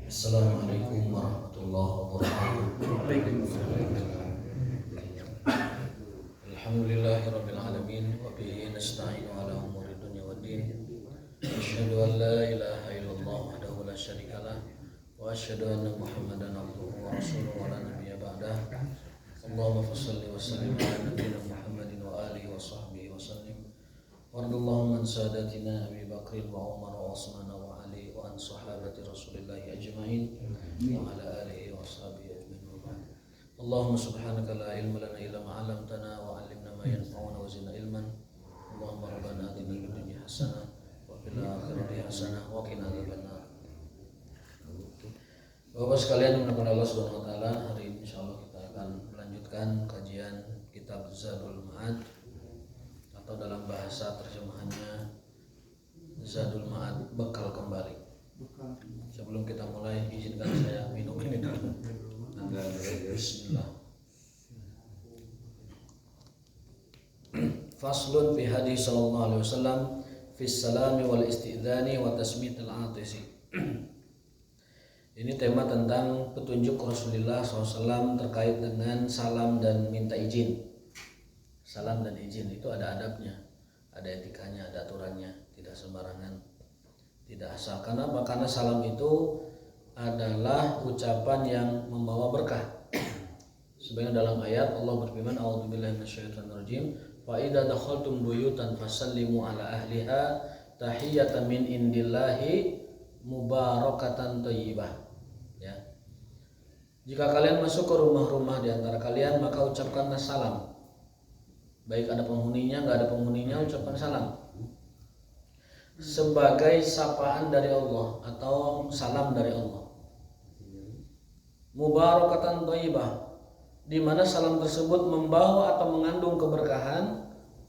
Assalamualaikum warahmatullahi wabarakatuh. Alhamdulillahirabbil alamin wa bihi nasta'inu ala umuri dunya waddin. Asyhadu an la ilaha illallah wahdahu la syarikalah wa asyhadu anna Muhammadan abduhu wa rasuluhu wa la nabiyya ba'dah. Allahumma shalli wa sallim ala nabiyyina Muhammadin wa alihi wa sahbihi wa sallim. Wardallahu an sadatina Abi Bakr wa Umar wa Utsman wa Ali wa an sahabati Rasulillah ajmain wa ala alihi wa sahbihi ajmain. Allahumma subhanaka la ilma lana illa ma 'allamtana wa 'allimna ma yanfa'una wa zidna ilman. Allahumma rabbana atina fid dunya hasanah wa fil akhirati hasanah wa qina adzabannar. Bapak sekalian, menakan Allah Subhanahu wa taala, hari ini insyaallah kita akan melanjutkan kajian kitab Zadul Ma'ad, atau dalam bahasa terjemahannya Zadul Ma'ad, bekal kembali. Sebelum kita mulai, izinkan saya minum ini dulu. Bismillah. Faslun fi hadis sallallahu alaihi wasallam fi salami wal istidhani wa tasmit al-atisi. Ini tema tentang petunjuk Rasulullah SAW terkait dengan salam dan minta izin. Salam dan izin itu ada adabnya, ada etikanya, ada aturannya, tidak sembarangan, tidak asal. Kenapa? Karena salam itu adalah ucapan yang membawa berkah. Sebagaimana dalam ayat Allah berfirman, a'udzubillahi minasyaitonir rajim, fa idza dakhaltum buyutan fasallimu ala ahliha tahiyatan min indillahi mubarakatan thayyibah. Ya. Jika kalian masuk ke rumah-rumah di antara kalian, maka ucapkanlah salam. Baik ada penghuninya, enggak ada penghuninya, ucapkan salam. Sebagai sapaan dari Allah atau salam dari Allah. Mubarakatan thayyibah, di mana salam tersebut membawa atau mengandung keberkahan,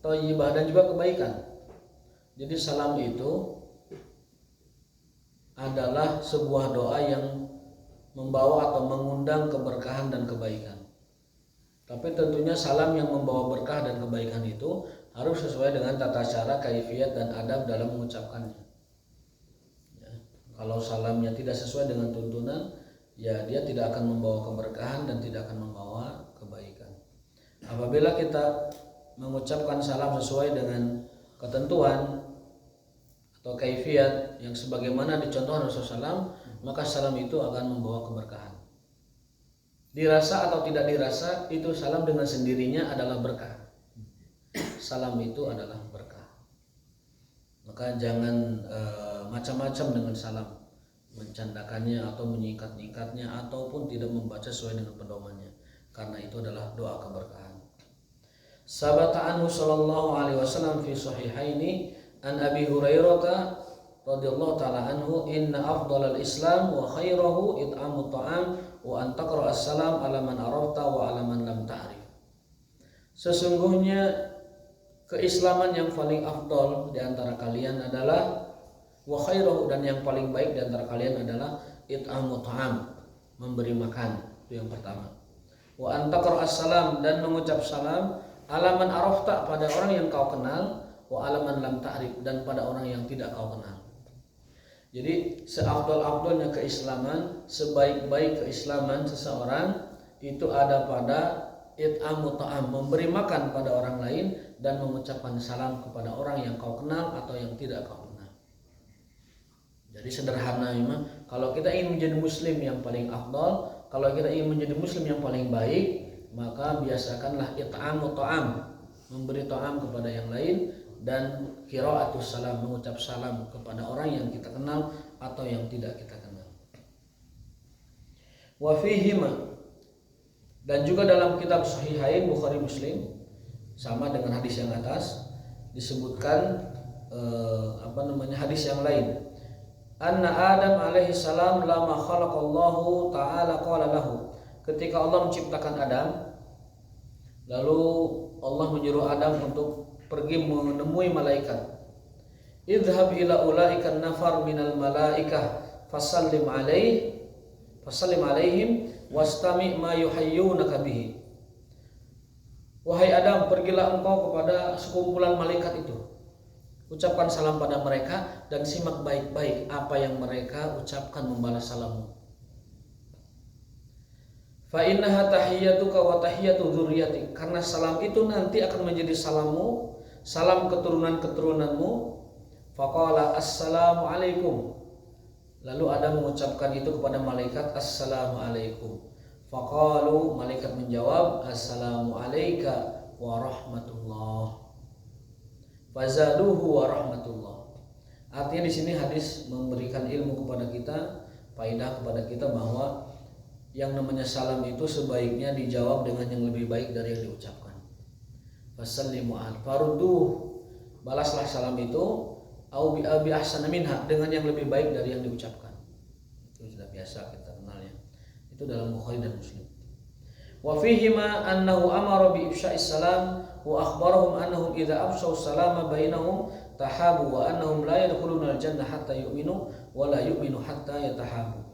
thayyibah, dan juga kebaikan. Jadi salam itu adalah sebuah doa yang membawa atau mengundang keberkahan dan kebaikan. Tapi tentunya salam yang membawa berkah dan kebaikan itu harus sesuai dengan tata cara, kaifiyat, dan adab dalam mengucapkannya. Ya. Kalau salamnya tidak sesuai dengan tuntunan, ya dia tidak akan membawa keberkahan dan tidak akan membawa kebaikan. Apabila kita mengucapkan salam sesuai dengan ketentuan atau kaifiyat yang sebagaimana dicontohkan Rasulullah SAW, maka salam itu akan membawa keberkahan. Dirasa atau tidak dirasa, itu salam dengan sendirinya adalah berkah. Salam itu adalah berkah. Maka jangan macam-macam dengan salam, mencandakannya atau menyikat-nyikatnya ataupun tidak membaca sesuai dengan pedomannya, karena itu adalah doa keberkahan. Sabata anhu sallallahu alaihi wasallam fi sahihaini an Abi Hurairah radhiyallahu ta'ala anhu, inna afdalal Islam wa khairahu it'amut ta'am wa an taqra as-salam ala man arafta wa ala man lam ta'rif. Sesungguhnya keislaman yang paling afdal di antara kalian adalah wa khairahu, dan yang paling baik di antara kalian adalah it'amut ta'am, memberi makan. Itu yang pertama. Wa an taqra as-salam, dan mengucap salam ala man arafta, pada orang yang kau kenal, wa ala man lam ta'rif, dan pada orang yang tidak kau kenal. Jadi seafdal-afdalnya keislaman, sebaik-baik keislaman seseorang itu ada pada it'amut ta'am, memberi makan pada orang lain dan mengucapkan salam kepada orang yang kau kenal atau yang tidak kau kenal. Jadi sederhana memang, kalau kita ingin menjadi muslim yang paling afdal, kalau kita ingin menjadi muslim yang paling baik, maka biasakanlah it'amut ta'am, memberi ta'am kepada yang lain, dan qiraatus salam, mengucap salam kepada orang yang kita kenal atau yang tidak kita kenal. Wa fihima, dan juga dalam kitab Sahihain Bukhari Muslim, sama dengan hadis yang atas, disebutkan hadis yang lain. Anna Adam alaihi salam lama khalaqallahu ta'ala qala lahu, ketika Allah menciptakan Adam, lalu Allah menyuruh Adam untuk pergi menemui malaikat. Idhhab ila ulaikan nafar minal malaikah fasallim alaihim wastami' ma yuhayyunaka bihi. Wahai Adam, pergilah engkau kepada sekumpulan malaikat itu, ucapkan salam pada mereka dan simak baik-baik apa yang mereka ucapkan membalas salammu. Fa innaha tahiyyatuka wa tahiyyatu dzurriyyatik. Karena salam itu nanti akan menjadi salammu, salam keturunan-keturunanmu. Faqala assalamu alaikum. Lalu Adam mengucapkan itu kepada malaikat, assalamu alaikum. Faqalu, malaikat menjawab, assalamu alayka wa rahmatullah. Fazaduhu wa rahmatullah. Artinya di sini hadis memberikan ilmu kepada kita, faedah kepada kita bahwa yang namanya salam itu sebaiknya dijawab dengan yang lebih baik dari yang diucapkan. Fasallimu al farduh, balaslah salam itu au bi ahsana minha, dengan yang lebih baik dari yang diucapkan. Itu sudah biasa kita kenalnya. Itu dalam Bukhari dan Muslim. Wa fihi ma annahu amara bi ifsya'is salam wa akhbarahum annahum idza afshaw salama bainahum tahabu wa annahum la yadkhuluna al-jannah hatta yu'minu wa la yu'minu hatta yatahabu.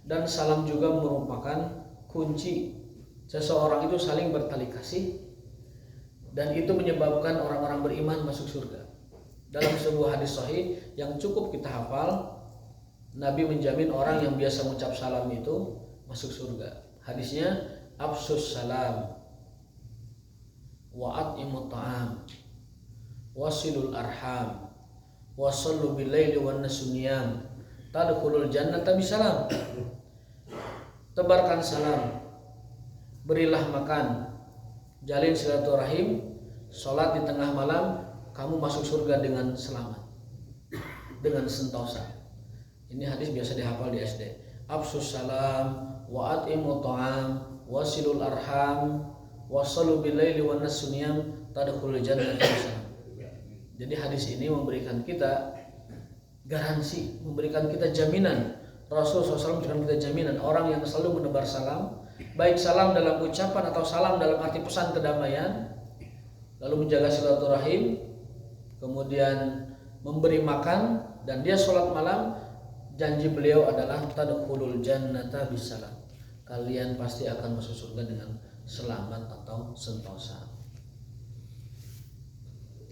Dan salam juga merupakan kunci seseorang itu saling bertali kasih, dan itu menyebabkan orang-orang beriman masuk surga. Dalam sebuah hadis sahih yang cukup kita hafal, Nabi menjamin orang yang biasa mengucap salam itu masuk surga. Hadisnya, afsus salam wa at'imut ta'am wasilul arham wasallu bil laili wan nasuniyam tadkhulul jannata bisalam. Tebarkan salam, berilah makan, jalin silaturahim, salat di tengah malam, kamu masuk surga dengan selamat, dengan sentosa. Ini hadis biasa dihafal di SD. Afsus salam wa at'imut ta'am wasilul arham wasallu bil laili wan nasuniyam tadkhulul jannata bisalam. Jadi hadis ini memberikan kita garansi, memberikan kita jaminan. Rasul SAW memberikan kita jaminan orang yang selalu menebar salam, baik salam dalam ucapan atau salam dalam arti pesan kedamaian, lalu menjaga silaturahim, kemudian memberi makan, dan dia sholat malam, janji beliau adalah tadkhulul jannata bisalam. Kalian pasti akan masuk surga dengan selamat atau sentosa.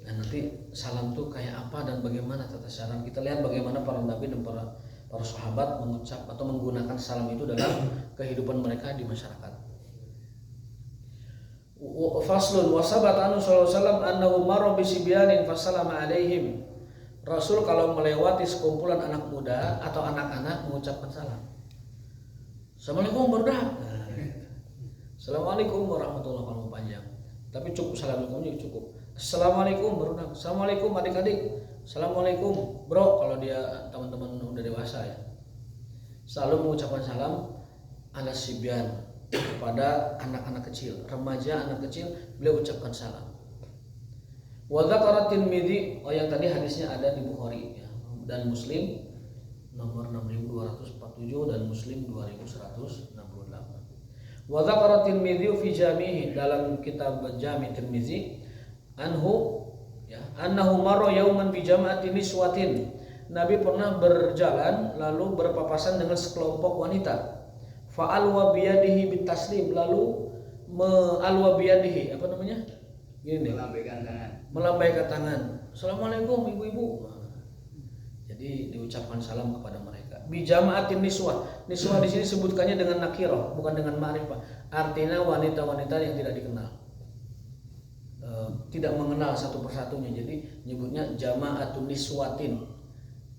Nah, nanti salam itu kayak apa dan bagaimana tata cara? Kita lihat bagaimana para nabi dan para sahabat mengucap atau menggunakan salam itu dalam kehidupan mereka di masyarakat. Faslun wa sabata anhu sallallahu alaihi wasallam annahu marra bi sibyanin fasallama alaihim. Rasul kalau melewati sekumpulan anak muda atau anak-anak mengucapkan salam. Assalamualaikum warahmatullahi wabarakatuh. Assalamualaikum warahmatullahi wabarakatuh, panjang. Tapi cukup assalamualaikumnya cukup. Assalamualaikum baru. Assalamualaikum adik-adik. Assalamualaikum bro, kalau dia teman-teman udah dewasa ya. Selalu mengucapkan salam ala sibyan, kepada anak-anak kecil, remaja, anak kecil, beliau ucapkan salam. Wa dzakara Tirmidzi, yang tadi hadisnya ada di Bukhari ya, dan Muslim nomor 6247 dan Muslim 2168. Wa dzakara Tirmidzi fi Jami'i, dalam kitab Jami' Tirmidzi, anhu ya, annahu marra yauman bi jama'atin niswatin. Nabi pernah berjalan lalu berpapasan dengan sekelompok wanita. Fa'alwa biyadihi bitaslim, lalu alwa biyadihi, apa namanya? Gini, melambaikan tangan. Assalamualaikum ibu-ibu. Jadi diucapkan salam kepada mereka. Bi jama'atin niswah. Niswah di sini sebutkannya dengan nakirah, bukan dengan ma'rifah. Artinya wanita-wanita yang tidak dikenal. Tidak mengenal satu persatunya, jadi nyebutnya jama'atun niswatin.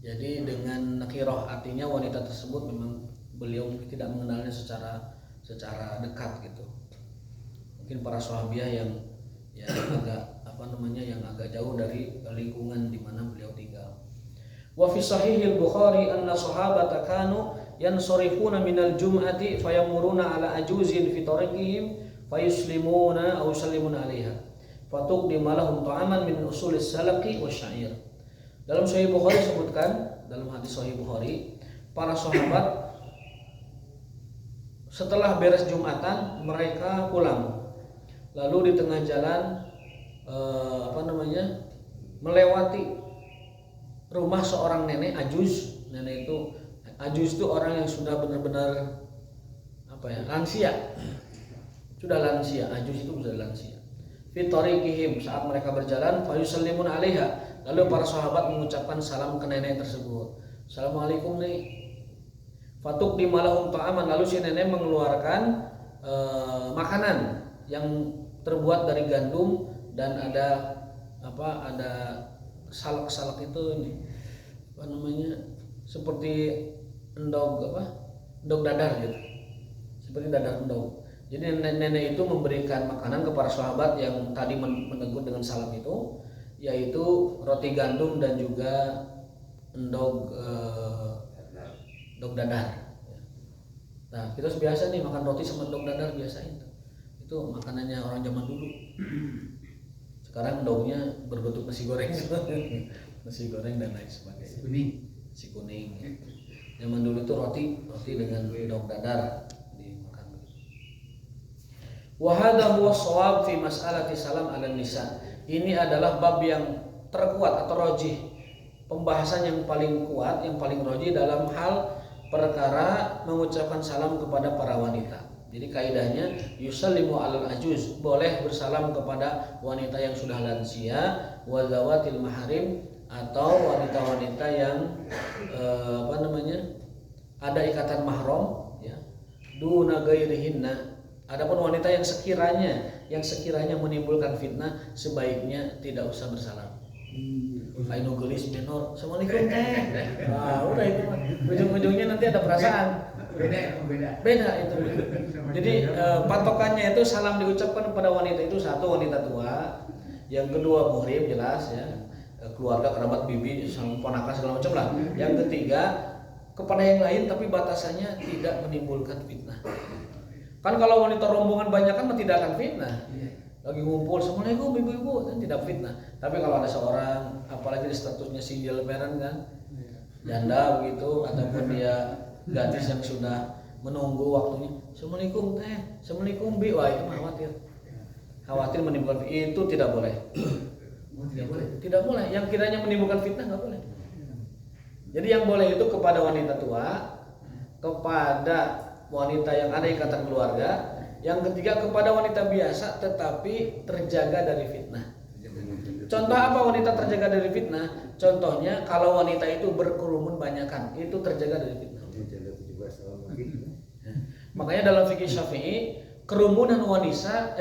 Jadi dengan nakirah, artinya wanita tersebut memang beliau tidak mengenalnya secara dekat gitu. Mungkin para sahabiah yang agak yang agak jauh dari lingkungan di mana beliau tinggal. Wa fi sahihil Bukhari anna sahabata kanu yansarifuna minal jum'ati fayamuruna ala ajuzin fi tariqihim fayuslimuna aw yusallimuna 'alaiha fatuqdima lahum ta'aman min usulis salaqi wasya'ir. Dalam Sahih Bukhari disebutkan, dalam hadis Sahih Bukhari, para sahabat setelah beres Jumatan mereka pulang. Lalu di tengah jalan melewati rumah seorang nenek ajuz. Nenek itu ajuz itu orang yang sudah benar-benar lansia. Sudah lansia, ajuz itu sudah lansia. Fi tariqihim, saat mereka berjalan, fa yusallimun 'alaiha. Lalu para sahabat mengucapkan salam ke nenek tersebut. Assalamualaikum nih. Fatuqdima lahum ta'aman, lalu si nenek mengeluarkan makanan yang terbuat dari gandum dan ada ada salak-salak itu ini seperti endog endog dadar gitu, seperti dadar endog. Jadi nenek itu memberikan makanan kepada sahabat yang tadi menegur dengan salak itu, yaitu roti gandum dan juga endog dadar. Nah, kita biasa nih makan roti sama endog dadar biasa itu makanannya orang zaman dulu. Sekarang endognya berbentuk nasi goreng, nasi goreng dan lain sebagainya. Nasi kuning. Ya. Zaman dulu itu roti dengan endog dadar dimakan. Wa hadha huwa shawab fi mas'alati salam 'ala nisa. Ini adalah bab yang terkuat atau rajih, pembahasan yang paling kuat, yang paling rajih dalam hal perkara mengucapkan salam kepada para wanita. Jadi kaidahnya yusallimu 'alal ajuz, boleh bersalam kepada wanita yang sudah lansia, wa zawatil maharim, atau wanita-wanita yang ada ikatan mahram ya. Duna ghairihinna. Adapun wanita yang sekiranya menimbulkan fitnah, sebaiknya tidak usah bersalam. Aino gelis menor, assalamualaikum teh. Nah, udah itu mah. Ujung-ujungnya nanti ada perasaan. Beda itu. Jadi patokannya itu salam diucapkan kepada wanita itu, satu wanita tua, yang kedua muhrim jelas ya, keluarga kerabat bibi, sang ponakan segala macam lah. Yang ketiga kepada yang lain tapi batasannya tidak menimbulkan fitnah. Kan kalau wanita rombongan banyak kan tidak akan fitnah. Lagi ngumpul, assalamualaikum ibu-ibu, kan tidak fitnah. Tapi kalau ada seorang, apalagi statusnya single parent kan, janda begitu, ataupun dia gadis yang sudah menunggu waktunya, assalamualaikum teh, assalamualaikum bi, wah itu khawatir menimbulkan fitnah. Itu tidak boleh. Tidak boleh. Yang kiranya menimbulkan fitnah nggak boleh. Jadi yang boleh itu kepada wanita tua, kepada wanita yang ada ikatan keluarga, yang ketiga kepada wanita biasa tetapi terjaga dari fitnah. Contoh apa wanita terjaga dari fitnah? Contohnya kalau wanita itu berkerumun banyakan, itu terjaga dari fitnah. Makanya dalam fikih Syafi'i, kerumunan wanita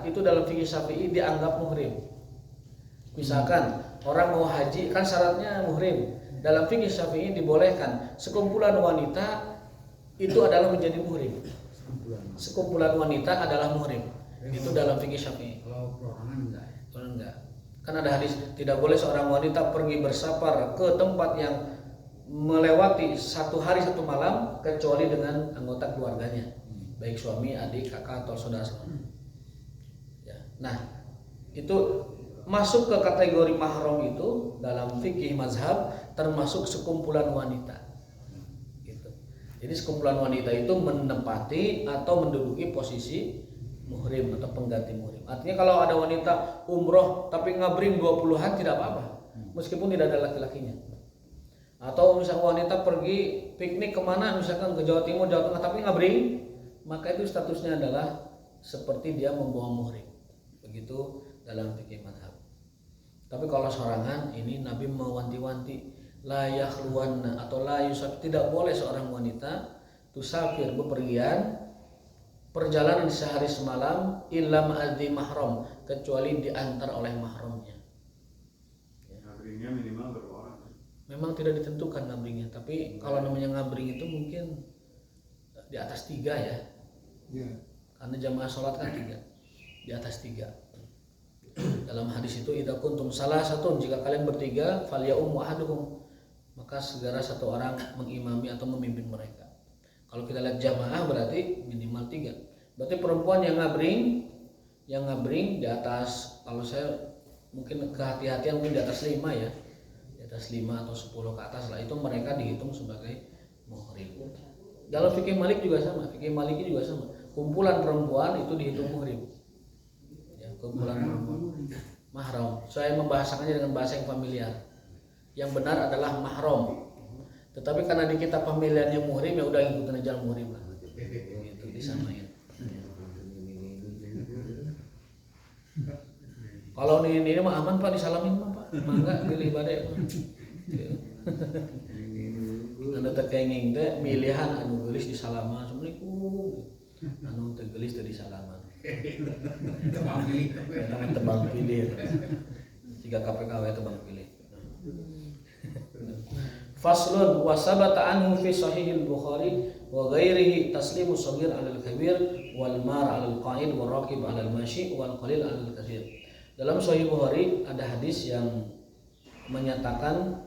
itu dalam fikih Syafi'i dianggap muhrim. Misalkan orang mau haji kan syaratnya muhrim. Dalam fikih Syafi'i dibolehkan sekumpulan wanita itu adalah menjadi muhrim. Sekumpulan wanita adalah muhrim. Itu dalam fikih Syafi'i. Kalau perorangan enggak. Kan ada hadis tidak boleh seorang wanita pergi bersafar ke tempat yang melewati 1 hari 1 malam kecuali dengan anggota keluarganya, baik suami, adik, kakak atau saudara. Ya. Nah, itu masuk ke kategori mahram itu dalam fikih mazhab termasuk sekumpulan wanita. Gitu. Jadi sekumpulan wanita itu menempati atau menduduki posisi muhrim atau pengganti muhrim. Artinya kalau ada wanita umroh tapi ngabring 20-an tidak apa-apa, meskipun tidak ada laki-lakinya. Atau misalnya wanita pergi piknik kemana, misalkan ke Jawa Timur, Jawa Tengah tapi ngabring, maka itu statusnya adalah seperti dia membawa muhrim. Begitu dalam fikih mazhab. Tapi kalau sorangan ini Nabi mewanti-wanti la yakhluwanna atau la yusaf, tidak boleh seorang wanita tusafir bepergian perjalanan sehari semalam illa ma'adhi mahram, kecuali diantar oleh mahramnya. Ngabringnya minimal berapa orang? Memang tidak ditentukan ngabringnya, tapi kalau namanya ngabring itu mungkin di atas 3 ya. Karena jamaah sholat kan 3, di atas 3. Dalam hadis itu idza kuntum salasatun, jika kalian bertiga falyaum ahaduhum, maka segera satu orang mengimami atau memimpin mereka. Kalau kita lihat jamaah berarti minimal 3. Berarti perempuan yang ngabring di atas, kalau saya mungkin kehati-hatian mungkin di atas 5 ya. Di atas 5 atau 10 ke atas lah, itu mereka dihitung sebagai muhrim. Dalam fikih Malik juga sama, fikih Maliki juga sama. Kumpulan perempuan itu dihitung muhrim. Kumpulan mahram. Saya membahasakannya dengan bahasa yang familiar. Yang benar adalah mahram. Tetapi karena di kitab pemilihannya muhrim, ya udah ikutin aja muhrim lah. Itu disamain. Kalau ini mah aman Pak, disalamin mah Pak. Mangga pilih badai. Anda teu kenging teh milihan anu geulis di salaman Assalamualaikum. Anu teu geulis teu di salaman. Tebang pilih. Eta mah tebang pilih. Jika KPKW tebang pilih. Faslun wa sabata anhu fi sahihil Bukhari wa ghairihi taslimu shaghir 'alal kabir wal mar 'alal qa'id wal raqib 'alal mashi wal qalil 'alal katsir. Dalam Sahih Bukhari ada hadis yang menyatakan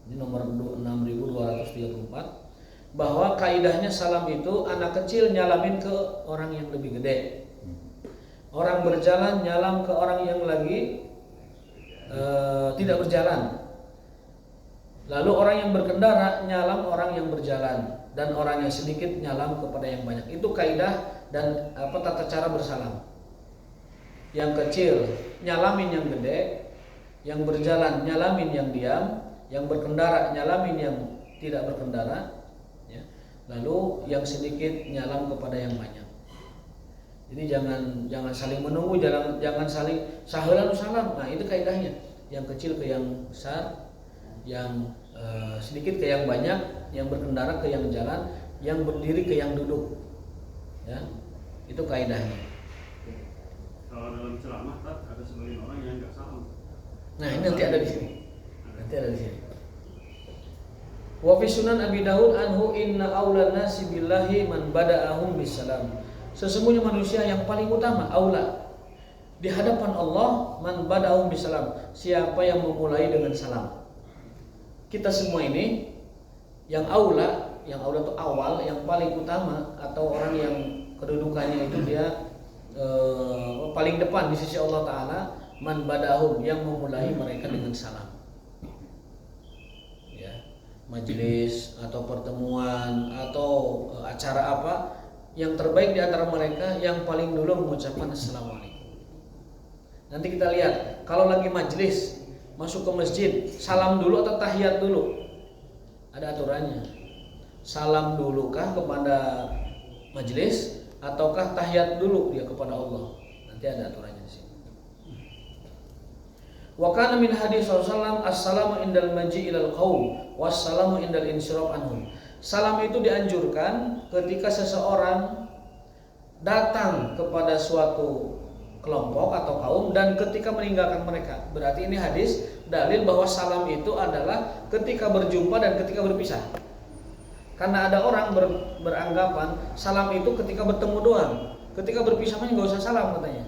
ini nomor 6234 bahwa kaidahnya salam itu anak kecil nyalamin ke orang yang lebih gede. Orang berjalan nyalam ke orang yang lagi tidak berjalan. Lalu orang yang berkendara nyalam orang yang berjalan dan orang yang sedikit nyalam kepada yang banyak. Itu kaidah dan tata cara bersalam. Yang kecil nyalamin yang gede, yang berjalan nyalamin yang diam, yang berkendara nyalamin yang tidak berkendara, ya. Lalu yang sedikit nyalam kepada yang banyak. Jadi jangan saling menunggu, jangan saling saheula salam. Nah, itu kaidahnya. Yang kecil ke yang besar, yang sedikit ke yang banyak, yang berkendara ke yang jalan, yang berdiri ke yang duduk, ya, itu kaidahnya. Kalau dalam ceramah ada sebagian orang yang nggak salam. Nah, ini nanti ada di sini. Wa fi Sunan Abi Daud anhu inna aulan nasi billahi man bada'ahum bisalam. Sesungguhnya manusia yang paling utama aula di hadapan Allah man bada'ahum bisalam, siapa yang memulai dengan salam. Kita semua ini yang aula itu awal, yang paling utama atau orang yang kedudukannya itu dia paling depan di sisi Allah Ta'ala, man badahum, yang memulai mereka dengan salam. Ya, majelis atau pertemuan atau acara apa, yang terbaik di antara mereka yang paling dulu mengucapkan Assalamualaikum. Nanti kita lihat kalau lagi majelis masuk ke masjid, salam dulu atau tahiyat dulu? Ada aturannya. Salam dulukah kepada majelis ataukah tahiyat dulu dia kepada Allah? Nanti ada aturannya di sini. Wa kana min hadis sallallahu assalamu indal maji ilal qaum wassalamu indal insiraf anhum. Salam itu dianjurkan ketika seseorang datang kepada suatu kelompok atau kaum dan ketika meninggalkan mereka. Berarti ini hadis dalil bahwa salam itu adalah ketika berjumpa dan ketika berpisah. Karena ada orang beranggapan salam itu ketika bertemu doang, ketika berpisah mah nggak usah salam katanya.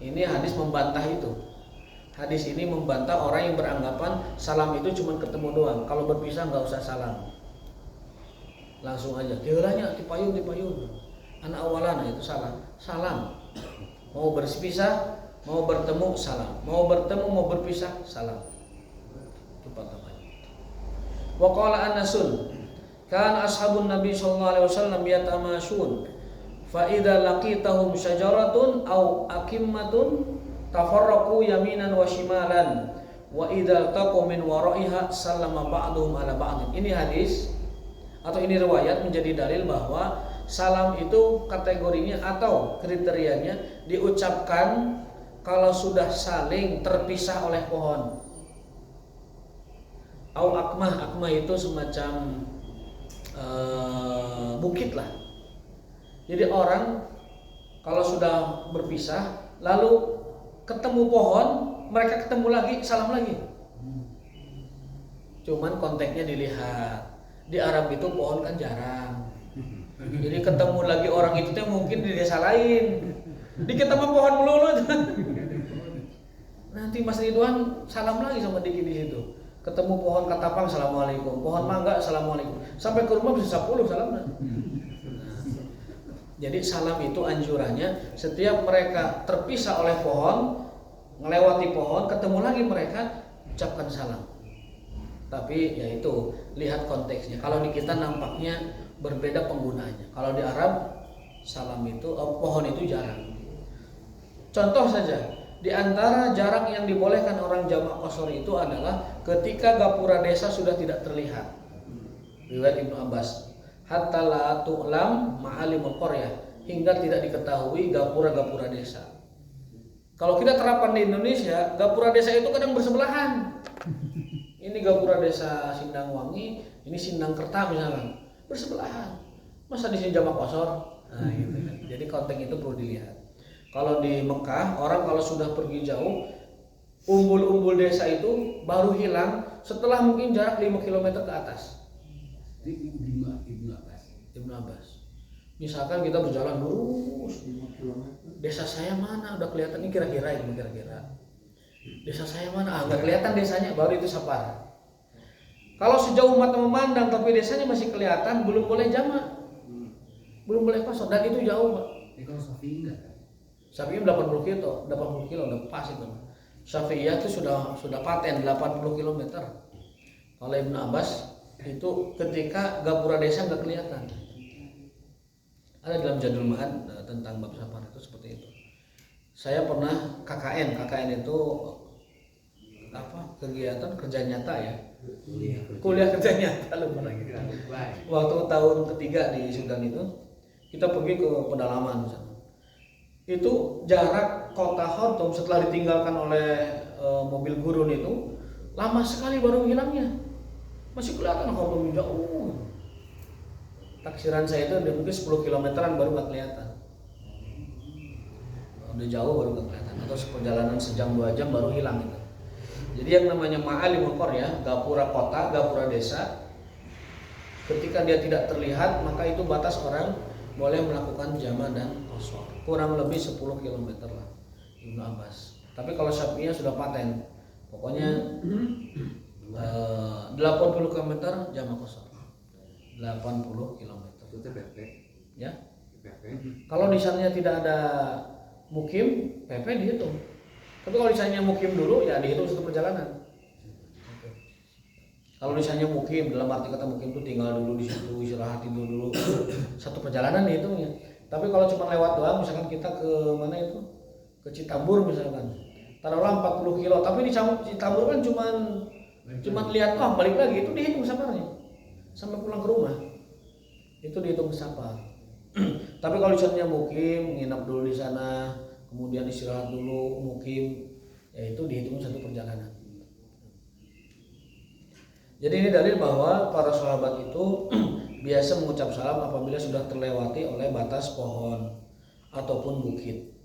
Ini hadis membantah itu. Hadis ini membantah orang yang beranggapan salam itu cuma ketemu doang, kalau berpisah nggak usah salam. Langsung aja, diulahnya dipayun. Anak awalana itu salah. Salam. Mau berpisah, mau bertemu, salam. Mau bertemu, mau berpisah, salam. Itu pertamanya. Wa qala Anasun, kan ashabun Nabi sallallahu alaihi wasallam yatamashun, fa idza laqitahum syajaratun aw akimmatun tafarraqu yaminan wa shimalan wa idza taqu min wara'iha sallama ba'duhum ala ba'd. Ini hadis atau ini riwayat menjadi dalil bahwa salam itu kategorinya atau kriterianya diucapkan kalau sudah saling terpisah oleh pohon. Au akmah itu semacam bukit lah. Jadi orang kalau sudah berpisah lalu ketemu pohon, mereka ketemu lagi, salam lagi. Cuman konteksnya dilihat. Di Arab itu pohon kan jarang. Jadi ketemu lagi orang itu tuh mungkin di desa lain. Di ketemu pohon melulu. Nanti Mas Ridwan salam lagi sama Diki di situ. Ketemu pohon katapang, assalamualaikum. Pohon mangga, assalamualaikum. Sampai ke rumah bisa 10 salamnya. Jadi salam itu anjurannya setiap mereka terpisah oleh pohon, melewati pohon, ketemu lagi mereka, ucapkan salam. Tapi ya itu lihat konteksnya. Kalau di kita nampaknya berbeda penggunaannya. Kalau di Arab salam itu pohon itu jarang. Contoh saja, di antara jarak yang dibolehkan orang jamak qasar itu adalah ketika gapura desa sudah tidak terlihat. Riwayat Ibnu Abbas, hatta la tu'lam ma'alimul qaryah, hingga tidak diketahui gapura-gapura desa. Kalau kita terapkan di Indonesia, gapura desa itu kadang bersebelahan. Ini gapura desa Sindangwangi, ini Sindangkerta misalkan, bersebelahan. Masa di sini Jamak Kosor? Nah, gitu kan. Jadi konteks itu perlu dilihat. Kalau di Mekah, orang kalau sudah pergi jauh, umbul-umbul desa itu baru hilang setelah mungkin jarak 5 km ke atas. Ibnu Abbas. Misalkan kita berjalan lurus, desa saya mana? Udah kelihatan ini kira-kira. Desa saya mana? Nggak kelihatan desanya, baru itu safar. Kalau sejauh mata memandang tapi desanya masih kelihatan, belum boleh jamak. Belum boleh pasok, dan itu jauh, Pak. Kalau Syafi'i enggak kan? Syafi'i 80 kilo udah pas itu. Syafi'iyah itu sudah paten 80 km. Kalau Ibnu Abbas itu ketika gapura desa nggak kelihatan. Ada dalam Jadul Ma'ad tentang bab safar itu seperti itu. Saya pernah KKN itu apa? Kegiatan kerja nyata ya. Kuliah kerja nyata lupa lagi. Waktu tahun ketiga di Sudan itu kita pergi ke pedalaman misalnya. Itu jarak kota Khartoum setelah ditinggalkan oleh mobil gurun itu lama sekali baru hilangnya. Masih kelihatan Khartoum jauh. Taksiran saya itu mungkin 10 kilometeran baru nggak kelihatan. Udah jauh baru nggak kelihatan. Atau perjalanan sejam 2 jam baru hilang itu. Jadi yang namanya ma'alimul qarya, gapura kota, gapura desa, ketika dia tidak terlihat maka itu batas orang boleh melakukan jama dan qashar. Kurang lebih 10 km lah Ibnu Abbas. Tapi kalau Syafi'iyah sudah paten, pokoknya 80 km jama qashar. 80 km. Itu PP. Ya. PP. Kalau di sananya tidak ada mukim, PP dihitung. Tapi kalau misalnya mukim dulu ya dihitung satu perjalanan. Kalau misalnya mukim, dalam arti kata mukim itu tinggal dulu di situ, istirahat tidur dulu, satu perjalanan dihitungnya. Tapi kalau cuma lewat doang, misalkan kita ke mana itu, ke Citambur misalkan, taruhlah 40 kilo, tapi di Citambur kan cuma lihat balik lagi, itu dihitung safarnya sampai pulang ke rumah, itu dihitung safar. Tapi kalau misalnya mukim, nginap dulu di sana, kemudian istirahat dulu, mukim, ya itu dihitung satu perjalanan. Jadi ini dalil bahwa para sahabat itu biasa mengucap salam apabila sudah terlewati oleh batas pohon ataupun bukit.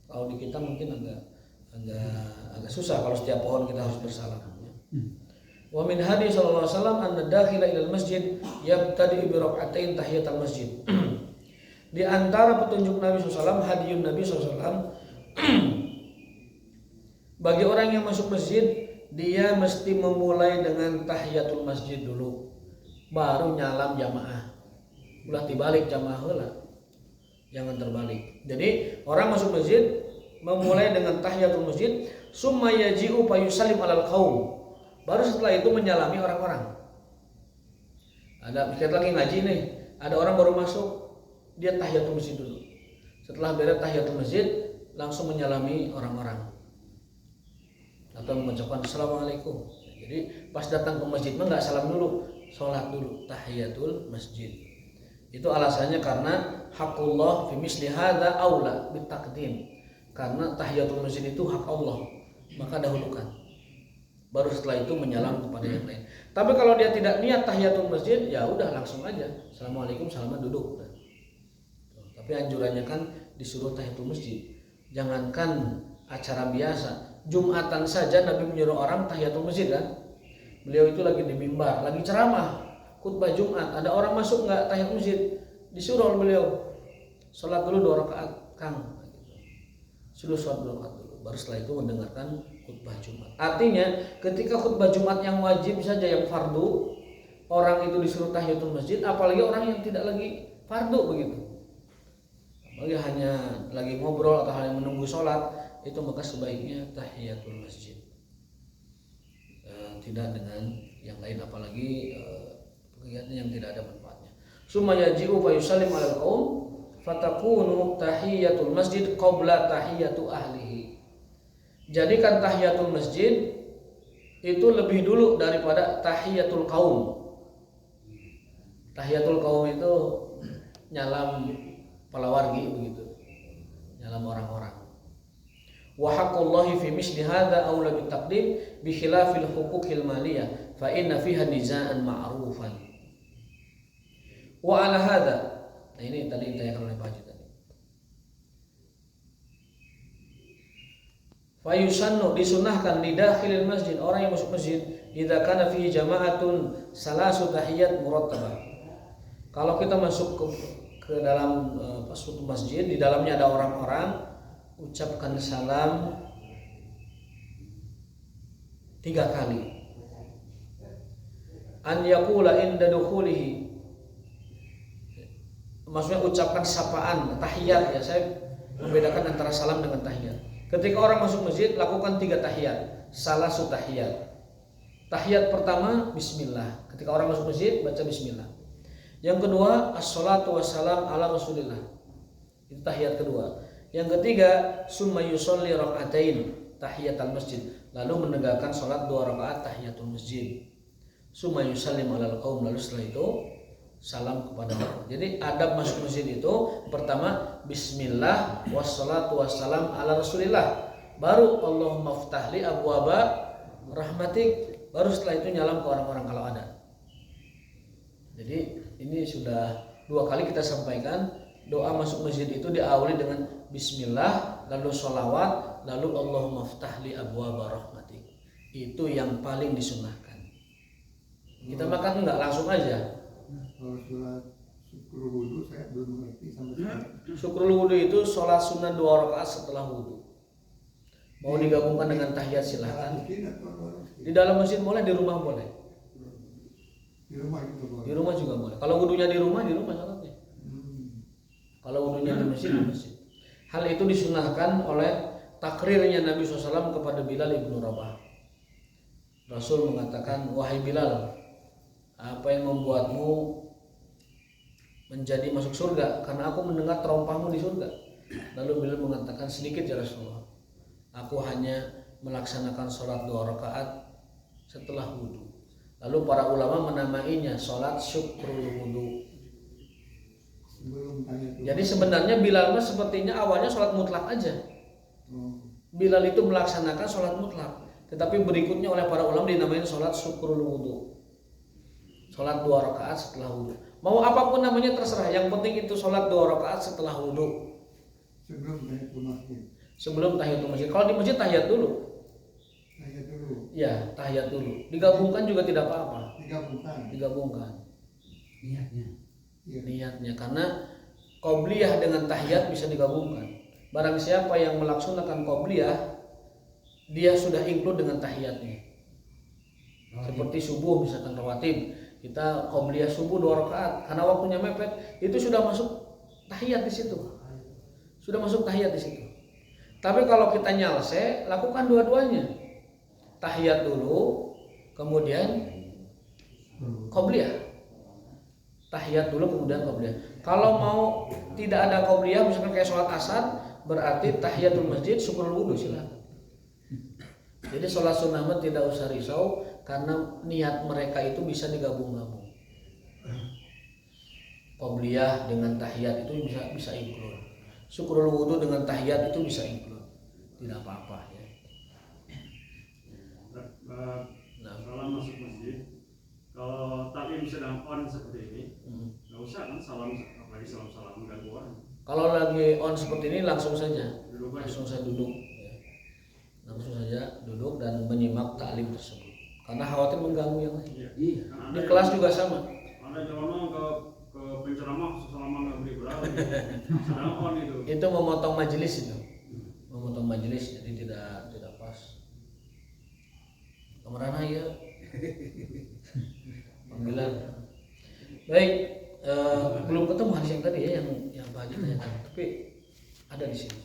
Kalau di kita mungkin agak susah kalau setiap pohon kita harus bersalam. Wa min hadis sallallahu alaihi wasallam anna dakhila ilal masjid yabtadi bi rak'atain tahiyatul masjid. Di antara petunjuk Nabi SAW, hadiyun Nabi SAW, bagi orang yang masuk masjid, dia mesti memulai dengan tahiyatul masjid dulu, baru nyalam jamaah. Ulah dibalik jamaah heula. Jangan terbalik. Jadi orang masuk masjid memulai dengan tahiyatul masjid, summa yaji'u fayusallim alal qaum. Baru setelah itu menyalami orang-orang. Kita lagi ngaji nih, ada orang baru masuk, dia tahiyatul masjid dulu. Setelah beres tahiyatul masjid, langsung menyalami orang-orang atau mengucapkan assalamualaikum. Jadi pas datang ke masjid mah nggak salam dulu, sholat dulu, tahiyatul masjid. Itu alasannya karena hakullah fi misli hadza aula bitaqdim. Karena tahiyatul masjid itu hak Allah, maka dahulukan. Baru setelah itu menyalam kepada yang lain. Tapi kalau dia tidak niat tahiyatul masjid, ya udah langsung aja assalamualaikum, salaman, duduk. Tapi anjurannya kan disuruh tahiyatul masjid. Jangankan acara biasa, Jumatan saja Nabi menyuruh orang tahiyatul masjid kan. Beliau itu lagi di mimbar, lagi ceramah, khutbah Jumat. Ada orang masuk nggak tahiyatul masjid, disuruh oleh beliau sholat dulu 2 rakaat, Kang. Suruh sholat 2 rakaat dulu. Baru setelah itu mendengarkan khutbah Jumat. Artinya ketika khutbah Jumat yang wajib saja, yang fardu, orang itu disuruh tahiyatul masjid, apalagi orang yang tidak lagi fardu begitu. Apalagi hanya lagi ngobrol atau hanya menunggu sholat, itu maka sebaiknya tahiyatul masjid, tidak dengan yang lain, apalagi kegiatan yang tidak ada manfaatnya. Summa yaji'u fa yusallim 'alal qaum fatakunu tahiyatul masjid qabla tahiyatu ahlihi. Jadikan tahiyatul masjid itu lebih dulu daripada tahiyatul qaum. Tahiyatul qaum itu nyalam palawargi begitu, nyalam orang-orang. Wa haqqullahi fi misli hadza aula bitaqdim bi khilafil huquqil maliyah fa inna fiha nizaan ma'rufan. Wa ala hadza, nah ini tadi ditanyakan oleh Pak Haji tadi. Fa yusannu, disunahkan di dakhilil masjid, orang yang masuk masjid, idza kana fihi jama'atun salasu tahiyat murattabah. Kalau kita masuk ke dalam suatu masjid, di dalamnya ada orang-orang, ucapkan salam 3 kali. An yaqula inda dukhulihi, maksudnya ucapkan sapaan, tahiyat ya, saya membedakan antara salam dengan tahiyat. Ketika orang masuk masjid, lakukan 3 tahiyat, salasu tahiyat. Tahiyat pertama bismillah, ketika orang masuk masjid baca bismillah. Yang kedua assalatu wassalam ala rasulillah, itu tahiyat kedua. Yang ketiga summa yusolli rakaatain tahiyatul masjid, lalu menegakkan salat 2 rakaat tahiyatul masjid. Summa yusallim alal qaum, lalu setelah itu salam kepada orang. Jadi adab masuk masjid itu pertama bismillah wassalatu wassalam ala rasulillah, baru Allahumma ftahli abwaba rahmatik, baru setelah itu nyalam ke orang-orang kalau ada. Jadi ini sudah 2 kali kita sampaikan, doa masuk masjid itu diawali dengan bismillah, lalu sholawat, lalu Allahumma ftahli abwaba rahmatik. Itu yang paling disunahkan. Kita makan enggak langsung aja. Kalau sholat syukur wudhu saya belum mengerti sampai sekarang. Syukrul wudhu itu sholat sunnah 2 rakaat setelah wudhu. Mau digabungkan dengan tahiyat silahkan. Di dalam masjid boleh, di rumah boleh. Di rumah juga boleh. Di rumah juga boleh. Kalau wudhunya di rumah sholatnya. Kalau wudhunya di masjid, di masjid. Hal itu disunahkan oleh takrirnya Nabi SAW kepada Bilal ibnu Rabah. Rasul mengatakan, wahai Bilal, apa yang membuatmu menjadi masuk surga? Karena aku mendengar terompahmu di surga. Lalu Bilal mengatakan, sedikit ya Rasulullah, aku hanya melaksanakan sholat 2 rakaat setelah wudhu. Lalu para ulama menamainya sholat syukrul wudhu. Jadi sebenarnya Bilal sepertinya awalnya sholat mutlak aja. Bilal itu melaksanakan sholat mutlak, tetapi berikutnya oleh para ulama dinamain sholat syukrul wudhu, sholat 2 rakaat setelah wudhu. Mau apapun namanya terserah, yang penting itu sholat 2 rakaat setelah wudhu. Sebelum tahiyatul masjid. Kalau di masjid tahiyat dulu. Tahiyat dulu. Ya, tahiyat dulu. Digabungkan juga tidak apa-apa. Digabungkan. Niatnya, karena qobliyah dengan tahiyat bisa digabungkan. Barang siapa yang melaksanakan qobliyah, dia sudah include dengan tahiyatnya. Seperti subuh misalkan rawatib, kita qobliyah subuh 2 rakaat karena waktunya mepet, itu sudah masuk tahiyat di situ. Sudah masuk tahiyat di situ. Tapi kalau kita nyalse, lakukan dua-duanya. Tahiyat dulu, kemudian qobliyah. Tahiyat dulu kemudian qobliyah. Kalau mau tidak ada qobliyah, misalkan kayak sholat asar, berarti tahiyatul masjid syukrul wudhu silakan. Jadi sholat sunnah tidak usah risau, karena niat mereka itu bisa digabung-gabung. Qobliyah dengan tahiyat itu bisa include. Syukrul wudhu dengan tahiyat itu bisa include. Tidak apa-apa ya. Salam masuk masjid, kalau taklim sedang on seperti ini, nggak usah kan salam, apalagi salam ganggu orang. Kalau lagi on seperti ini langsung saja, Duduk aja. langsung saja duduk, ya. Langsung saja duduk dan menyimak taklim tersebut. Karena khawatir mengganggu yang lain. Iya. Di kelas juga sama. Ada jalan ke penceramah salaman nggak beri berapa, sedang on itu. Itu memotong majelis itu, memotong majelis, jadi tidak pas. Kemana ya? Panggilan. Baik, belum ketemu hadis yang tadi ya, yang Pak Haji tanyakan, tapi ada di sini.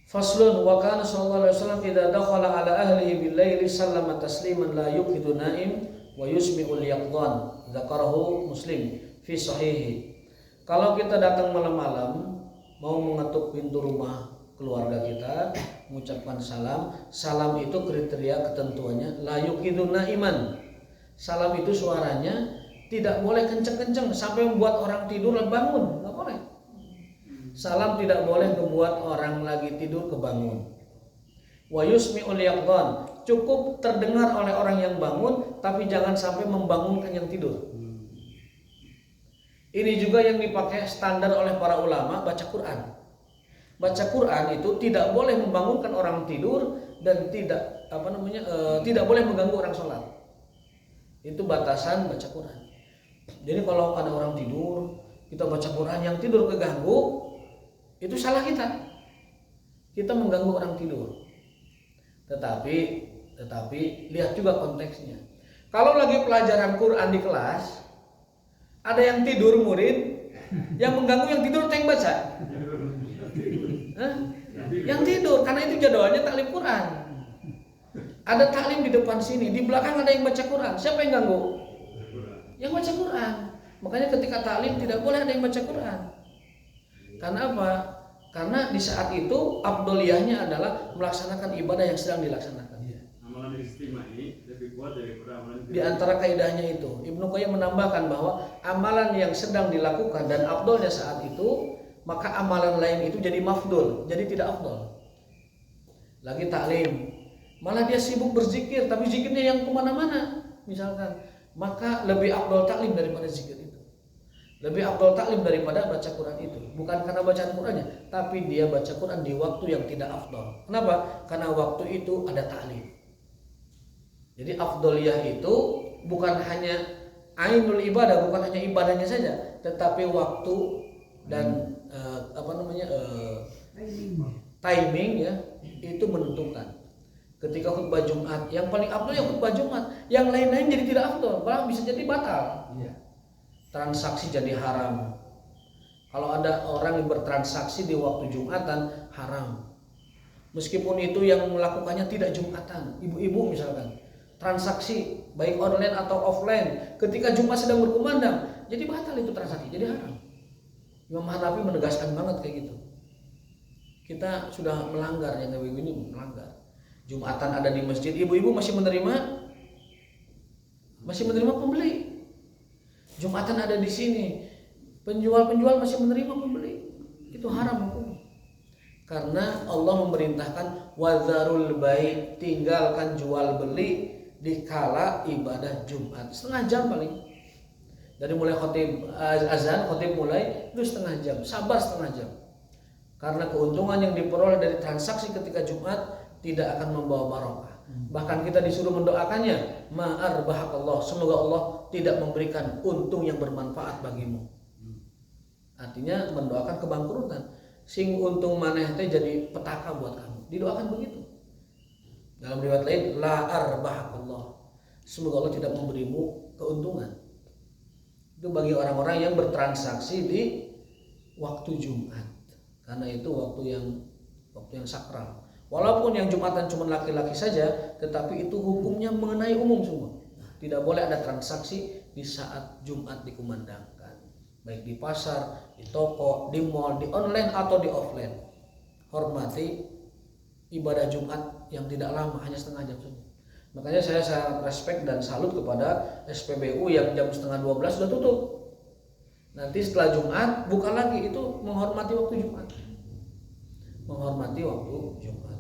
Faslun, wa kana sallallahu alaihi wasallam idza dakhala ala ahlihi bil laili sallama tasliman la yuqidu naim wa yusmi'ul yaqdan. Dzakarahu Muslim fi sahihi. Kalau kita datang malam-malam mau mengetuk pintu rumah keluarga kita, mengucapkan salam itu kriteria ketentuannya la yuqidu naiman. Salam itu suaranya tidak boleh kenceng-kenceng sampai membuat orang tidur dan bangun, enggak boleh. Salam tidak boleh membuat orang lagi tidur kebangun. Wa yusmi'ul yaqdan, cukup terdengar oleh orang yang bangun, tapi jangan sampai membangunkan yang tidur. Ini juga yang dipakai standar oleh para ulama baca Quran. Baca Quran itu tidak boleh membangunkan orang tidur dan tidak tidak boleh mengganggu orang sholat. Itu batasan baca Quran. Jadi kalau ada orang tidur, kita baca Quran, yang tidur keganggu, itu salah kita. Kita mengganggu orang tidur. Tetapi lihat juga konteksnya. Kalau lagi pelajaran Quran di kelas, ada yang tidur murid, yang mengganggu yang tidur yang baca. Yang tidur, karena itu jadwalnya taklim Quran. Ada taklim di depan sini, di belakang ada yang baca Quran. Siapa yang ganggu? Yang baca Quran. Makanya ketika taklim tidak boleh ada yang baca Quran. Karena apa? Karena di saat itu afdoliyahnya adalah melaksanakan ibadah yang sedang dilaksanakan. Amalan istimewa ini lebih kuat daripada amalan. Di antara kaidahnya itu, Ibnu Qayyim menambahkan bahwa amalan yang sedang dilakukan dan afdolnya saat itu, maka amalan lain itu jadi mafdul, jadi tidak afdol. Lagi taklim, malah dia sibuk berzikir, tapi zikirnya yang kemana-mana, misalkan, maka lebih afdol taklim daripada zikir itu. Lebih afdol taklim daripada baca Quran itu. Bukan karena bacaan Qurannya, tapi dia baca Quran di waktu yang tidak afdol. Kenapa? Karena waktu itu ada taklim. Jadi afdoliyah itu bukan hanya ainul ibadah, bukan hanya ibadahnya saja, tetapi waktu dan timing ya itu menentukan. Ketika khutbah Jumat, yang paling afdol ya khutbah Jumat, yang lain-lain jadi tidak afdol, bahkan bisa jadi batal. Transaksi jadi haram. Kalau ada orang yang bertransaksi di waktu Jumatan, haram. Meskipun itu yang melakukannya tidak Jumatan, ibu-ibu misalkan, transaksi baik online atau offline, ketika Jumat sedang berkumandang, jadi batal itu transaksi, jadi haram. Imam Hanafi menegaskan banget kayak gitu. Kita sudah melanggar, yang kayak begini melanggar. Jumatan ada di masjid, ibu-ibu masih menerima pembeli. Jumatan ada di sini, penjual masih menerima pembeli, itu haram hukum. Karena Allah memerintahkan wadzarul bai', tinggalkan jual beli di kala ibadah Jumat, setengah jam paling. Dari mulai khotib azan, khotib mulai itu setengah jam, sabar setengah jam. Karena keuntungan yang diperoleh dari transaksi ketika Jumat tidak akan membawa barokah. Bahkan kita disuruh mendoakannya, ma'arbahakallah, semoga Allah tidak memberikan untung yang bermanfaat bagimu. Artinya mendoakan kebangkrutan. Sing untung maneh teh jadi petaka buat kamu. Didoakan begitu. Dalam riwayat lain, la arbahakallah, semoga Allah tidak memberimu keuntungan. Itu bagi orang-orang yang bertransaksi di waktu Jumat. Karena itu waktu yang sakral. Walaupun yang Jumatan cuma laki-laki saja, tetapi itu hukumnya mengenai umum semua. Tidak boleh ada transaksi di saat Jumat dikumandangkan, baik di pasar, di toko, di mall, di online atau di offline. Hormati ibadah Jumat yang tidak lama, hanya setengah jam saja. Makanya saya sangat respect dan salut kepada SPBU yang jam 11:30 sudah tutup. Nanti setelah Jumat buka lagi, itu menghormati waktu Jumat. Menghormati waktu Jumat.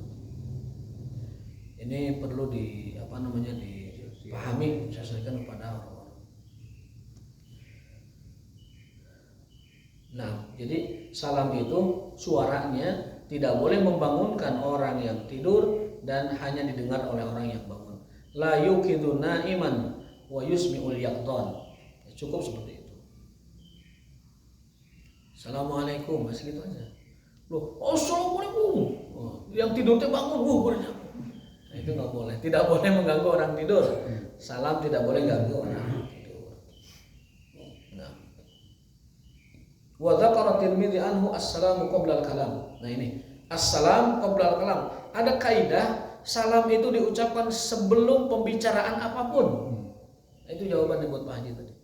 Ini perlu dipahami, disesuaikan kepada orang-orang. Nah, jadi salam itu suaranya tidak boleh membangunkan orang yang tidur dan hanya didengar oleh orang yang bangun. La yuqidu na'iman wa yusmi'ul yaqdan. Cukup seperti itu. Assalamualaikum, masih gitu aja. Loh, assalamualaikum. Yang tidur teh bangun, bernyambung. Nah, itu nggak boleh. Tidak boleh mengganggu orang tidur. Salam tidak boleh ganggu orang tidur. Nah, wa dzakara Tirmidzi anhu assalamu qabla al-kalam. Nah ini, assalam qabla al-kalam. Ada kaidah salam itu diucapkan sebelum pembicaraan apapun. Nah, itu jawabannya buat Pak Haji tadi.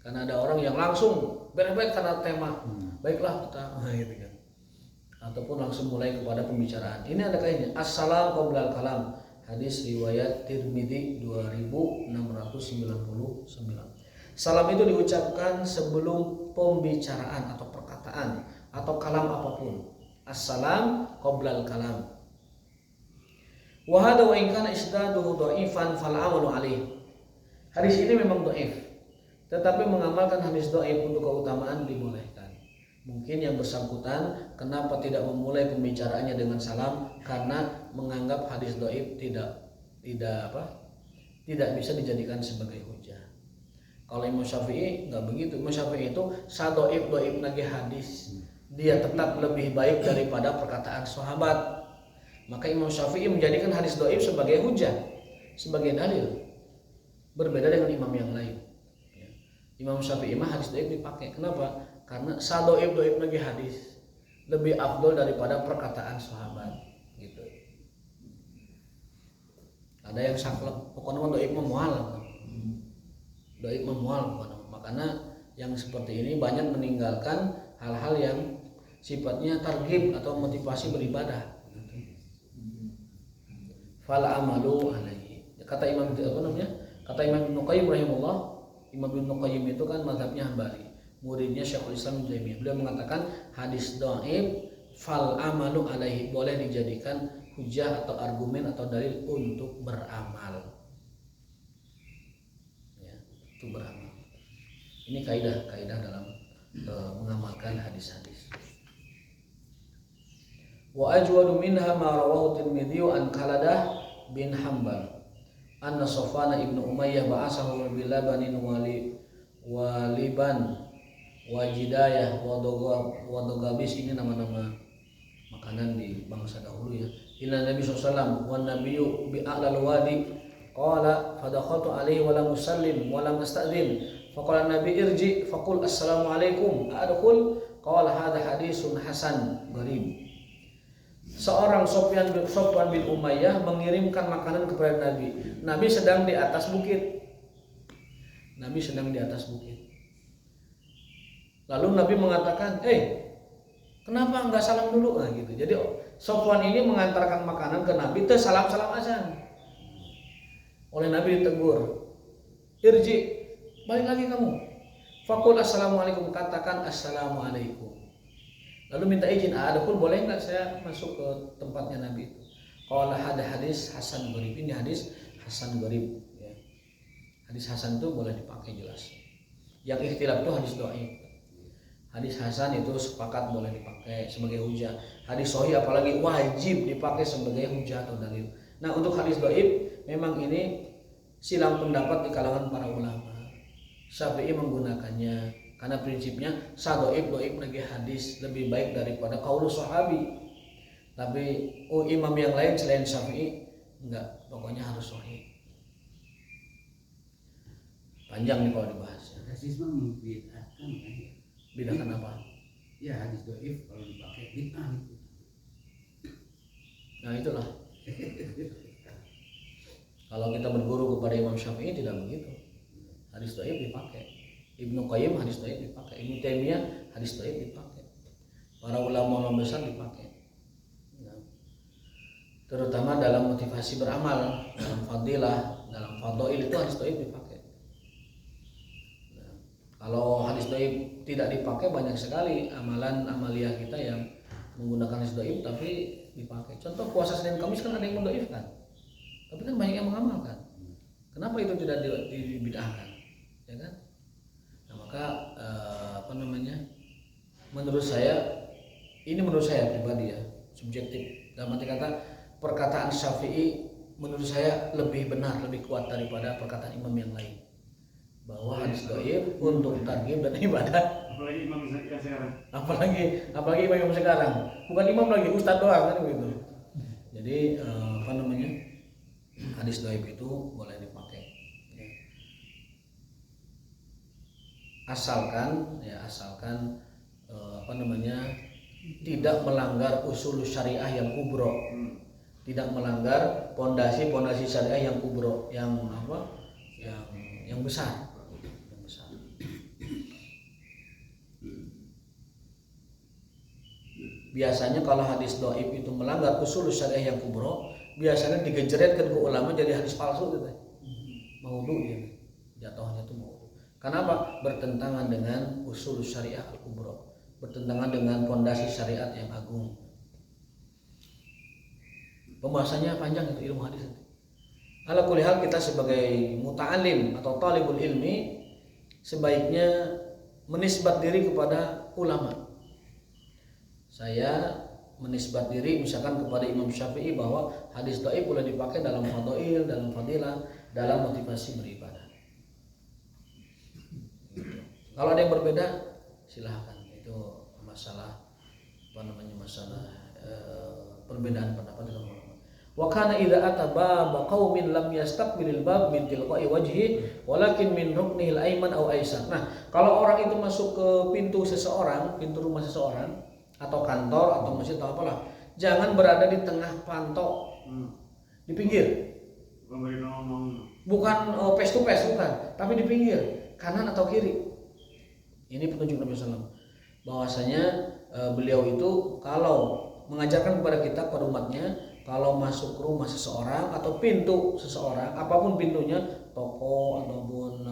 Karena ada orang yang langsung beres-beres karena tema. Baiklah kita gitu kan. Ataupun langsung mulai kepada pembicaraan. Ini ada kaidahnya. Assalam qabla al-kalam. Hadis riwayat Tirmidzi 2699. Salam itu diucapkan sebelum pembicaraan atau perkataan atau kalam apapun. Assalam qabla al-kalam. Wa hadza wa in kana isnaduhu dhaifan fal amalu alaih. Hadis ini memang dhaif, tetapi mengamalkan hadis dhaif untuk keutamaan dibolehkan. Mungkin yang bersangkutan kenapa tidak memulai pembicaraannya dengan salam karena menganggap hadis dhaif tidak bisa dijadikan sebagai hujah. Kalau Imam Syafi'i nggak begitu. Imam Syafi'i itu sadoib lagi hadis, dia tetap lebih baik daripada perkataan sahabat. Maka Imam Syafi'i menjadikan hadis dhaif sebagai hujah, sebagai dalil. Berbeda dengan imam yang lain. Imam Syafi'i mah hadis dhaif dipakai. Kenapa? Karena sadoib lagi hadis lebih afdol daripada perkataan sahabat. Gitu. Ada yang saklek, pokoknya dhaif memual. Dhaif memual, makanya yang seperti ini banyak meninggalkan hal-hal yang sifatnya targhib atau motivasi beribadah. Fala amalu alaihi. Kata Imam Ibnu Qayyim rahimahullah, Imam Ibnu Qayyim itu kan mazhabnya Hambali, muridnya Syekhul Islam Ibnu Taimiyah. Beliau mengatakan hadis dhaif fal amalu alaihi, boleh dijadikan hujah atau argumen atau dalil untuk beramal. Ya, untuk beramal. Ini kaidah dalam mengamalkan hadis-hadis. Wa ajwadu minha ma rawahu Tirmidzi an Qaladah bin Hanbal anna Safwan ibnu Umayyah ba'asahu bil labanin waliban wajidayah wadogabis. Ini nama-nama makanan di bangsa dahulu ya. Inna Nabi SAW wa nabiyyu bi a'lal wadi qala fadakhaltu alaihi wa lam usallim wa lam astadzin faqala Nabi irji faqul assalamu alaikum adkhul qala hadha hadisun hasan gharib. Seorang Sofwan bin Umayyah mengirimkan makanan kepada Nabi. Nabi sedang di atas bukit. Lalu Nabi mengatakan, kenapa enggak salam dulu? Nah, gitu. Jadi Sofwan ini mengantarkan makanan ke Nabi, terus salam-salam azan. Oleh Nabi ditegur, irji, balik lagi kamu. Faqul assalamualaikum, katakan assalamualaikum. Lalu minta izin, ada pun boleh nggak saya masuk ke tempatnya Nabi itu? Kalau ada hadis Hasan Gharib, ini hadis Hasan Gharib. Ya. Hadis Hasan itu boleh dipakai jelas. Yang ikhtilaf itu hadis dhaif. Hadis Hasan itu sepakat boleh dipakai sebagai hujah. Hadis sahih apalagi wajib dipakai sebagai hujah atau dalil. Nah untuk hadis dhaif memang ini silang pendapat di kalangan para ulama. Syafi'i menggunakannya. Karena prinsipnya sadoib lagi hadis lebih baik daripada qaulus sahabi. Tapi imam yang lain selain Syafi'i enggak, pokoknya harus sahih. Panjang nih kalau dibahas. Hadis mah membid'ahkan kan ya. Bid'ahkan apa? Ya hadis dhaif kalau dipakai bid'ah itu. Nah itulah. Kalau kita berguru kepada Imam Syafi'i tidak begitu. Hadis dhaif dipakai. Ibnu Qayyim hadis dhaif dipakai, Ibnu Taimiyah hadis dhaif dipakai, para ulama besar dipakai. Nah, terutama dalam motivasi beramal, dalam fadilah, dalam fadhail itu hadis dhaif dipakai. Nah, kalau hadis dhaif tidak dipakai banyak sekali amalan amaliyah kita yang menggunakan hadis dhaif tapi dipakai. Contoh puasa Senin Kamis kan ada yang mendhaifkan, tapi kan banyak yang mengamalkan. Kenapa itu tidak dibid'ahkan? Ya kan? Maka menurut saya pribadi ya, subjektif, dalam arti kata perkataan Syafi'i menurut saya lebih benar, lebih kuat daripada perkataan imam yang lain, bahwa hadis dhaif untuk targhib dan ibadah. Apalagi imam yang sekarang. Apalagi imam yang sekarang, bukan imam lagi, ustadz doang kan gitu. Jadi hadis dhaif itu boleh dipakai. Asalkan tidak melanggar usul syariah yang kubro, tidak melanggar pondasi syariah yang kubro, yang besar. Biasanya kalau hadis dhaif itu melanggar usul syariah yang kubro, biasanya digejretkan ke ulama jadi hadis palsu gitu. Maudhu ya, jatuhnya itu maudhu. Kenapa? Bertentangan dengan usul syariah al-kubra, bertentangan dengan pondasi syariat yang agung. Pembahasannya panjang itu ilmu hadis. Ala kulli hal kita sebagai muta'alim atau talibul ilmi sebaiknya menisbat diri kepada ulama. Saya menisbat diri misalkan kepada Imam Syafi'i bahwa hadis dhaif boleh dipakai dalam fadhail, dalam fadilah, dalam motivasi beribadah. Kalau ada yang berbeda silahkan, itu masalah masalah perbedaan pendapat dalam ulama. Wa kana idza ata bab qaumin lam yastaqbilil bab min tilqa'i wajhi walakin min ruknihil ayman aw aysar. Nah, kalau orang itu masuk ke pintu seseorang, pintu rumah seseorang atau kantor atau masjid atau apalah, jangan berada di tengah pantok. Di pinggir. Bukan face to face, bukan, tapi di pinggir, kanan atau kiri. Ini petunjuk Nabi sallallahu alaihi wasallam bahwasanya beliau itu kalau mengajarkan kepada kita, kepada umatnya, kalau masuk rumah seseorang atau pintu seseorang, apapun pintunya, toko ataupun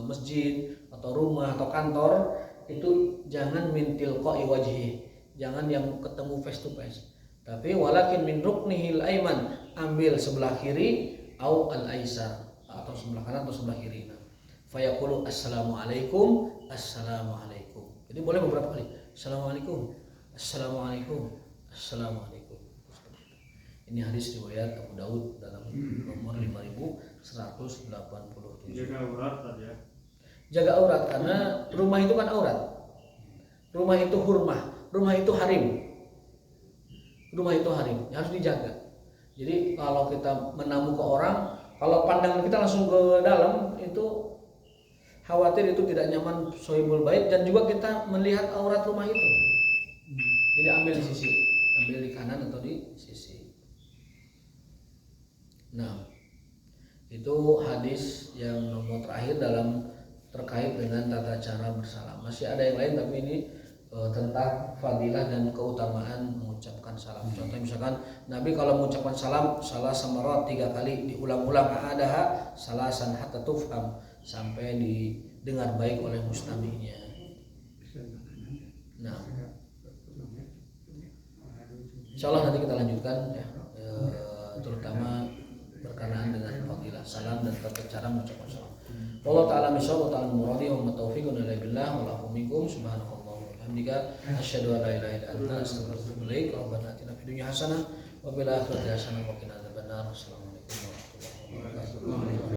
masjid atau rumah atau kantor, itu jangan min tilqa'i wajhi, jangan yang ketemu face to face, tapi walakin min ruknihil aiman, ambil sebelah kiri au al aisar, atau sebelah kanan atau sebelah kiri. Fayaqulu assalamualaikum, assalamualaikum. Jadi boleh beberapa kali, assalamualaikum, assalamualaikum, assalamualaikum. Ini hadis riwayat Abu Daud dalam nomor 5187. Jaga aurat tadi ya. Jaga aurat, karena rumah itu kan aurat. Rumah itu hurmah, rumah itu harim. Rumah itu harim, harus dijaga. Jadi kalau kita menamu ke orang, kalau pandangan kita langsung ke dalam, itu khawatir itu tidak nyaman sohibul bait, dan juga kita melihat aurat rumah itu. Jadi ambil di sisi, ambil di kanan atau di sisi. Nah, itu hadis yang nomor terakhir dalam terkait dengan tata cara bersalam. Masih ada yang lain, tapi ini tentang fadilah dan keutamaan mengucapkan salam. Contoh misalkan Nabi kalau mengucapkan salam salah samarat 3 kali, diulang-ulang, adaha salasan hatta tufham, sampai didengar baik oleh mustami'nya. Nah, insyaallah nanti kita lanjutkan ya, terutama berkenaan dengan fadilah salam dan tata cara mengucapkan salam. Wallahu ta'ala misal wa ta'ala muradi wa taufiqun ila billah wa lakum minkum subhanallahi wa bihamdika asyhadu an la ilaha illa anta astaghfiruka wa atubu ilaik. Rabbana atina fid dunya hasanah wa fil akhirati hasanah wa qina adzabannar. Assalamualaikum warahmatullahi wabarakatuh.